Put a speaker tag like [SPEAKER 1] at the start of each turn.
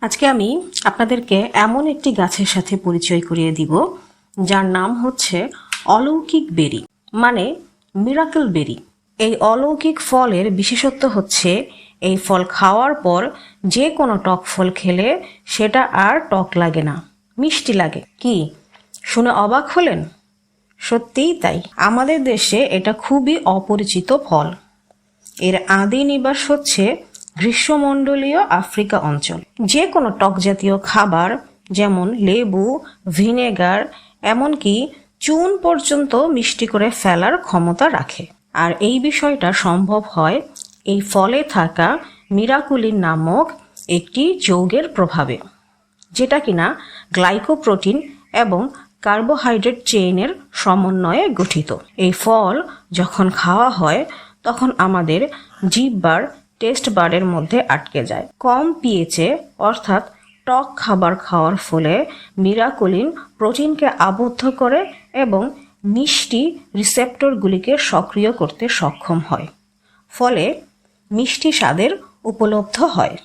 [SPEAKER 1] আজকে আমি আপনাদেরকে এমন একটি গাছের সাথে পরিচয় করিয়ে দিব যার নাম হচ্ছে অলৌকিক বেরি, মানে মিরাকল বেরি। এই অলৌকিক ফলের বিশেষত্ব হচ্ছে এই ফল খাওয়ার পর যে কোনো টক ফল খেলে সেটা আর টক লাগে না, মিষ্টি লাগে। কি শুনে অবাক হলেন? সত্যিই তাই। আমাদের দেশে এটা খুবই অপরিচিত ফল। এর আদি নিবাস হচ্ছে গ্রীষ্মমণ্ডলীয় আফ্রিকা অঞ্চল। যে কোনো টক জাতীয় খাবার যেমন লেবু, ভিনেগার, এমনকি চুন পর্যন্ত মিষ্টি করে ফেলার ক্ষমতা রাখে। আর এই বিষয়টা সম্ভব হয় এই ফলে থাকা মিরাকুলিন নামক একটি যৌগের প্রভাবে, যেটা কিনা গ্লাইকোপ্রোটিন এবং কার্বোহাইড্রেট চেইনের সমন্বয়ে গঠিত। এই ফল যখন খাওয়া হয় তখন আমাদের জিহ্বার টেস্ট বারের মধ্যে আটকে যায়। কম পিএইচে অর্থাৎ টক খাবার খাওয়ার ফলে মিরাকুলিন প্রোটিনকে আবদ্ধ করে এবং মিষ্টি রিসেপ্টরগুলিকে সক্রিয় করতে সক্ষম হয়, ফলে মিষ্টি স্বাদের উপলব্ধ হয়।